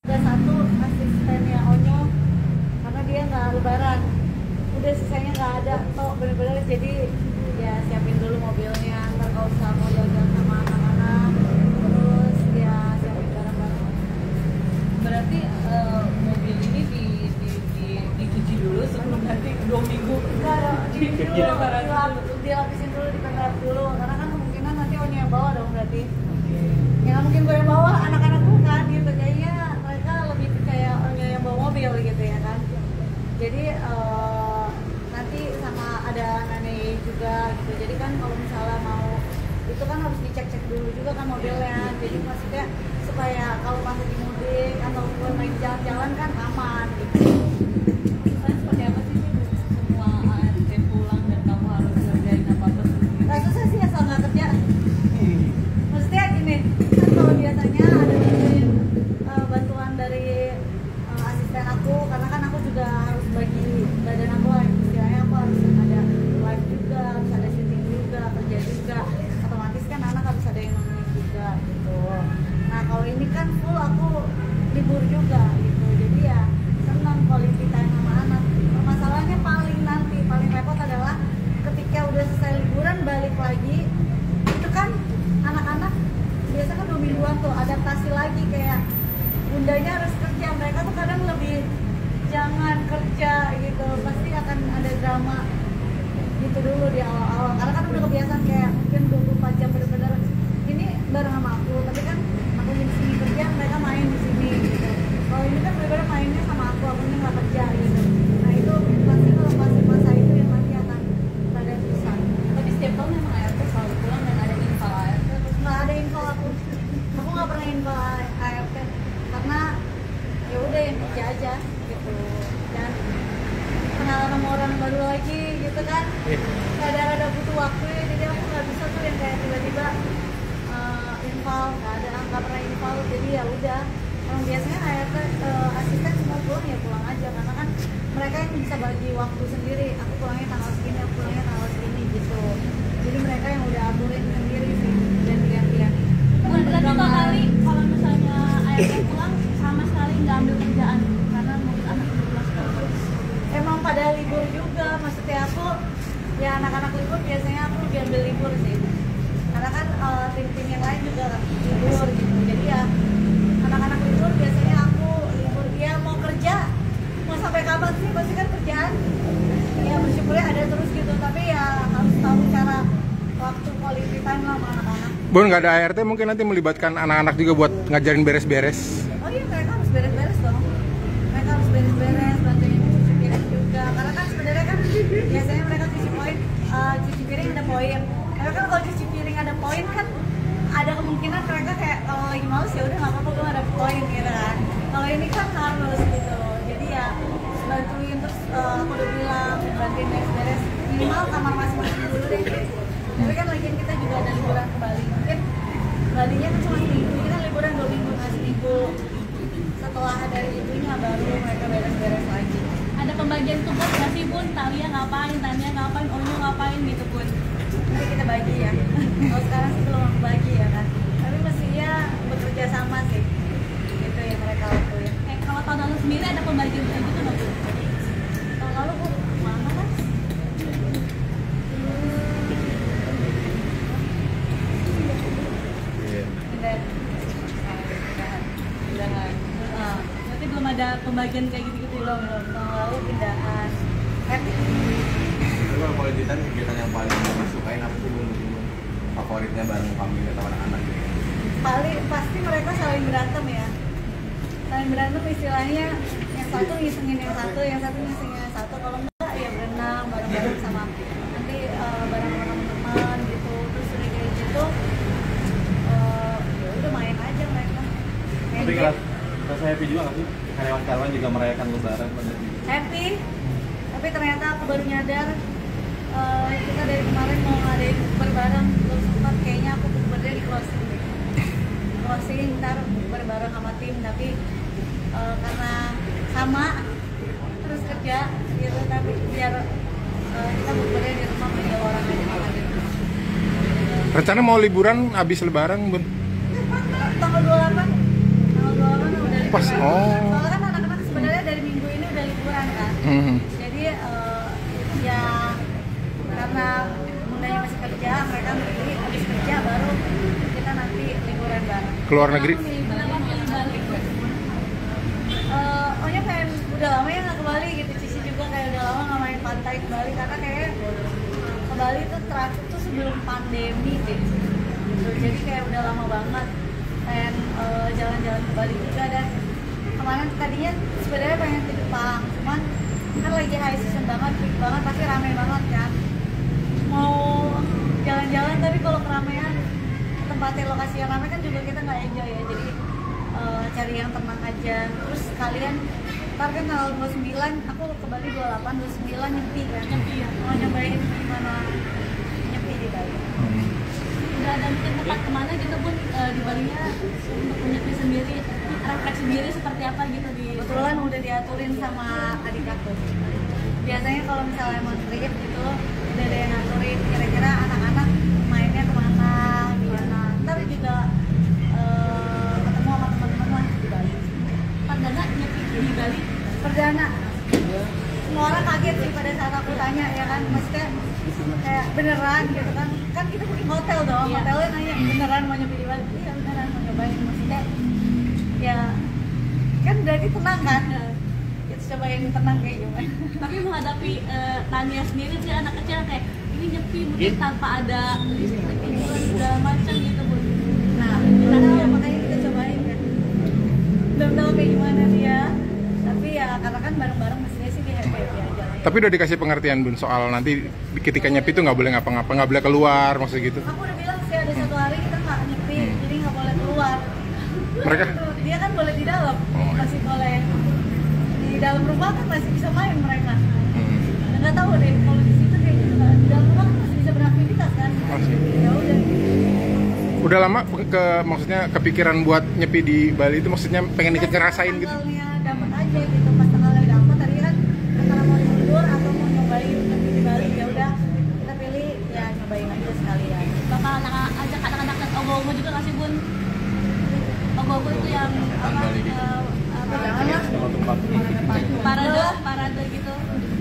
Ada satu asistennya Onyo karena dia nggak lebaran, udah sisanya nggak ada toh bener-bener. Jadi ya siapin dulu mobilnya, ntar kalau misalnya mau jalan sama anak-anak, terus ya siapin barang-barang. Berarti mobil ini dicuci dulu sebelum nanti 2 minggu. Enggak, dilapisin dulu, dipengrap dulu, karena kan kemungkinan nanti Onyo yang bawa dong berarti. Ya nggak mungkin gue yang bawa, anak-anakku kan gitu, kayaknya mereka lebih kayak Onyo yang bawa mobil gitu ya kan. Jadi nanti sama ada nenek juga gitu, jadi kan kalau misalnya mau itu kan harus dicek-cek dulu juga kan mobilnya. Jadi maksudnya supaya kalau pas lagi mudik atau main jalan-jalan kan aman gitu. Seperti apa sih semua ART pulang dan kamu harus ngerjain apa-apa sendiri? Nah susah sih asal nggak kerja. Maksudnya gini, kan kalau biasanya ada bantuan dari asisten aku, karena kan aku juga harus bagi badan aku lah, istilahnya aku harus ada live juga, harus ada syuting juga, kerja juga, otomatis kan anak harus ada yang nemenin juga gitu. Nah kalau ini kan full aku libur juga gitu, jadi ya senang quality time sama anak. Masalahnya paling repot adalah ketika udah selesai liburan balik lagi, itu kan anak-anak biasa kan 2 mingguan tuh adaptasi lagi, kayak bundanya harus kerja, mereka tuh kadang lebih jangan kerja gitu, pasti akan ada drama gitu dulu di awal-awal, karena kan udah kebiasaan kayak mungkin 24 jam bener-bener ini bareng sama aku, tapi kan aku di sini kerja, mereka main di sini gitu. Kalau ini kan bener-bener mainnya sama aku nggak kerja gitu. Nah itu pasti kalau masa itu yang nanti akan pada susah. Tapi setiap tahun memang ART selalu pulang dan ada info ART. Terus nggak ada info aku nggak pernah info ART karena ya udah yang kerja aja gitu, dan kenalan sama orang baru lagi gitu kan, rada-rada butuh waktu ya, jadi aku nggak bisa tuh yang kayak tiba-tiba info, nggak pernah info, jadi ya udah. Yang biasanya ART asisten semua pulang ya pulang aja, karena kan mereka yang bisa bagi waktu sendiri, aku pulangnya tanggal segini, aku pulangnya tanggal segini gitu, jadi mereka yang udah aturin sendiri sih, dan gantian. Berarti kali kalau misalnya ART pulang sama sekali nggak ambil kerjaan karena mungkin anak pulang segala. Emang pada libur juga, maksudnya aku ya anak-anak libur biasanya aku diambil libur sih, karena kan tim-tim yang lain juga libur gitu, jadi ya anak-anak libur biasanya aku libur. Dia mau kerja mau sampai kapan sih, pasti kan kerjaan ya bersyukurnya ada terus gitu, tapi ya harus tahu cara waktu quality time lah sama anak-anak. Bun, nggak ada ART mungkin nanti melibatkan anak-anak juga buat ngajarin beres-beres. Oh iya, mereka harus beres-beres dong. Mereka harus beres-beres, bantuin cuci piring juga. Karena kan sebenarnya kan biasanya mereka cuci piring ada poin. Karena kan kalau cuci piring ada poin kan ada kemungkinan mereka kayak kalau lagi males ya udah nggak apa-apa gue ada poin gitu kan. Kalau ini kan harus gitu. Jadi ya bantuin, terus aku udah bilang bantuin beres-beres minimal kamar masing-masing dulu deh. Tapi kan lagian kita juga ada liburan ke Bali. Mungkin Balinya kan cuma seminggu, ini kan liburan 2 minggu, nggak seminggu. Setelah dari itunya baru mereka beres-beres lagi. Ada pembagian tugas nggak sih Bun? Talia ngapain, Tania ngapain, Onyo ngapain gitu Bun? Nanti kita bagi ya. Kalau sekarang sih belum aku bagi ya kan. Tapi mestinya bekerja sama sih. Itu yang mereka lakuin. Kalau tahun lalu sendiri ada pembagian kayak gitu nggak Bun? Tahun lalu aku mana mas? Berarti belum ada pembagian kayak gitu-gitu Belum. Tahun lalu pindahan. Happy. Kalau boleh ditanya kegiatan yang paling disukain apa sih Bun? Favoritnya bareng family atau anak-anak gitu? Paling pasti mereka saling berantem ya. Saling berantem istilahnya, yang satu ngisengin yang satu, yang satu ngisengin yang satu. Kalau enggak ya berenang bareng-bareng sama nanti bareng sama teman-teman gitu. Terus udah kayak gitu ya udah main aja mereka. Tapi rasa happy juga nggak sih? Karyawan-karyawan juga merayakan lebaran pada gitu. Happy, tapi ternyata aku baru nyadar kita dari kemarin mau ngadain bukber bareng, belum sempat. Kayaknya aku bukbernya di closing deh. Closing ntar bukber bareng sama tim, tapi karena sama terus kerja gitu, tapi biar kita bukbernya di rumah punya orang aja makan di rumah. Rencana mau liburan habis lebaran, Bun? Tanggal 28 udah Pas. Oh. Soalnya kan anak-anak sebenarnya dari minggu ini udah liburan kan. Jadi ya karena bundanya masih kerja, mereka nanti habis kerja baru kita nanti liburan bareng. Keluar negeri. Kenapa milih Bali? Pokoknya pengen udah lama ya nggak ke Bali gitu. Cici juga kayak udah lama nggak main pantai ke Bali karena kayak ke Bali tuh terakhir tuh sebelum pandemi deh. Gitu. Jadi kayak udah lama banget pengen jalan-jalan ke Bali juga. Dan kemarin tadinya sebenarnya pengen ke Jepang, cuman kan lagi high season banget, peak banget, pasti rame banget kan. Mau jalan-jalan tapi kalau keramaian tempatnya lokasi yang ramai kan juga kita nggak enjoy ya. Jadi cari yang tenang aja. Terus kalian ntar kan tanggal 29 aku ke Bali 28, 29 nyepi kan. Nyepi ya. Mau nyobain gimana nyepi di Bali. Udah ada mungkin tempat kemana gitu pun di Balinya untuk menyepi sendiri, refleks sendiri seperti apa gitu di. Kebetulan udah diaturin sama adik aku. Biasanya kalau misalnya mau trip gitu udah ada yang ngaturin kira-kira anak-anak mainnya kemana, gimana. Ntar juga ketemu sama teman-teman lah di Bali. Perdana nyepi di Bali. Perdana. Semua orang kaget sih pada saat aku tanya ya kan, maksudnya kayak beneran gitu kan. Kan kita booking hotel dong, Iya. hotelnya nanya beneran mau nyepi di Bali. Iya beneran mau nyobain, maksudnya ya kan berarti tenang kan. Kita cobain tenang kayak gimana. Tapi menghadapi Tania sendiri sih anak kecil kayak ini nyepi mungkin tanpa ada listrik hiburan segala macam gitu Bun. Nah, kita tahu makanya kita cobain kan. Belum tahu kayak gimana dia. Tapi ya karena kan bareng-bareng mestinya sih dia happy-happy aja lah ya. Tapi udah dikasih pengertian Bun soal nanti ketika nyepi itu nggak boleh ngapa-ngapa, nggak boleh keluar maksud gitu. Aku udah bilang sih ada satu hari kita nggak nyepi, jadi nggak boleh keluar. Mereka? Dia kan boleh di dalam, masih boleh di dalam rumah kan masih bisa main mereka. Nggak tahu deh kalau di situ kayak gitu kan. Di dalam rumah kan masih bisa beraktivitas kan. Masih. Ya udah. Udah lama maksudnya kepikiran buat nyepi di Bali itu maksudnya pengen ikut ngerasain gitu. Tanggalnya dapat aja gitu, pas tanggalnya dapat tadi kan antara mau libur atau mau nyobain nyepi di Bali, ya udah kita pilih ya nyobain aja sekalian. Bakal ajak anak-anak dan ogo-ogo juga kasih Bun. Ogo-ogo itu yang apa? Parade gitu.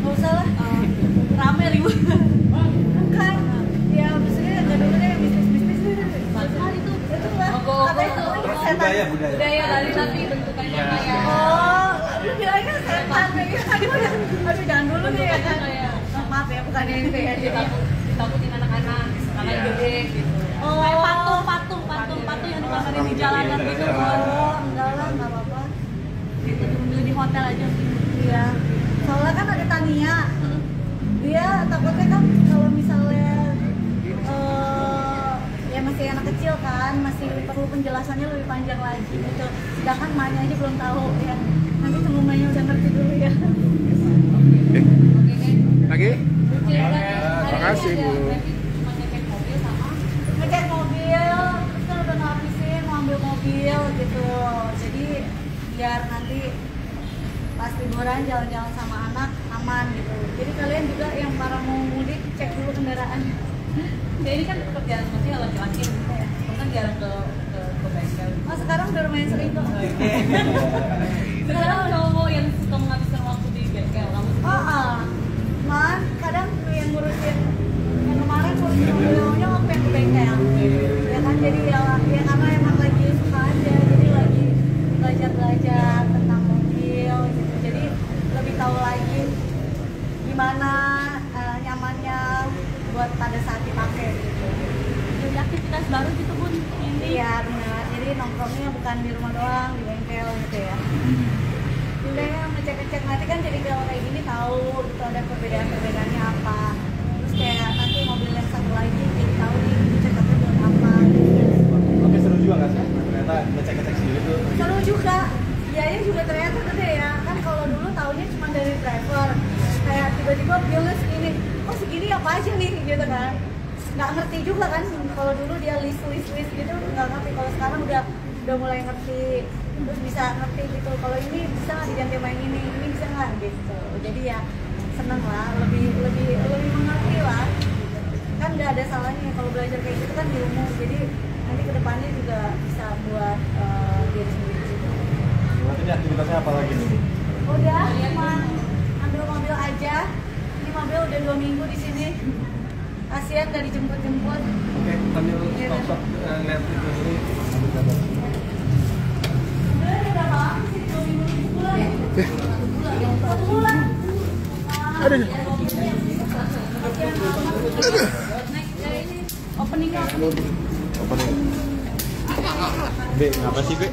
Nggak usah lah. Rame ribut. Bukan. Ya maksudnya nggak dulu deh bisnis. Mahal itu. Itu lah. Ogo-ogo Katanya itu setan. budaya Bali tapi bentukannya kayak Oh, lu bilangnya setan kayak gitu. Aduh jangan dulu deh ya kan. kayak Maaf ya, bukan yang itu ya. Jadi ditakutin anak-anak karena gede gitu. Oh. Kayak patung yang dipamerin di jalanan gitu. Oh, enggak lah, enggak apa-apa. Gitu di hotel aja. Iya. Soalnya kan ada Tania. Dia takutnya kan kalau misalnya ya masih anak kecil kan, masih perlu penjelasannya lebih panjang lagi gitu. Sedangkan emaknya aja belum tahu ya. Nanti tunggu emaknya udah ngerti dulu ya. Lagi? Makasih Bu. Ngecek mobil, terus kan udah ngabisin mau ambil mobil gitu. Jadi biar nanti pas liburan jalan-jalan sama anak aman gitu. Jadi kalian juga yang para mau mudik cek dulu kendaraan. Ya ini kan pekerjaan maksudnya laki-laki ya. Kan jarang ke bengkel. Oh sekarang udah lumayan sering kok. Sekarang cowok yang suka menghabiskan waktu di bengkel kamu. Man, kadang yang ngurusin yang kemarin ngurusin mobilnya waktu yang ke bengkel. Ya kan jadi ya karena emang lagi suka aja, jadi lagi belajar tentang mobil gitu. Jadi lebih tahu lagi gimana nyamannya buat pada saat dipakai gitu. Jadi aktivitas baru gitu Bun ini. Iya benar. Jadi nongkrongnya bukan di rumah doang, di bengkel gitu ya. Udah ya ngecek-ngecek nanti kan jadi kalau kayak gini tahu gitu ada perbedaan-perbedaannya apa. Terus kayak nanti mobil yang satu lagi jadi tahu nih cekatnya buat apa. Oke, seru juga nggak sih? Ternyata ngecek-ngecek sendiri tuh. Seru juga. Biayanya juga ternyata gede ya. Kan kalau dulu taunya cuma dari driver. Kayak tiba-tiba bilnya segini. Oh segini apa aja nih gitu kan. Nggak ngerti juga kan. Kalau dulu dia list gitu nggak ngerti. Kalau sekarang udah mulai ngerti. Terus bisa ngerti gitu. Kalau ini bisa nggak diganti sama yang ini bisa nggak gitu. Jadi ya seneng lah. Lebih mengerti lah. Kan nggak ada salahnya kalau belajar kayak gitu kan ilmu. Jadi nanti kedepannya juga bisa buat diri sendiri gitu. Berarti ini aktivitasnya apa lagi nih? Udah, cuma ambil mobil aja. Ini mobil udah 2 minggu di sini. Kasihan gak dijemput-jemput. Oke, sambil stop lihat itu dulu. Udah bang, 2 minggu pulang. Satu bulan. Aduh. Openingnya Apa nih? B, ngapa sih B?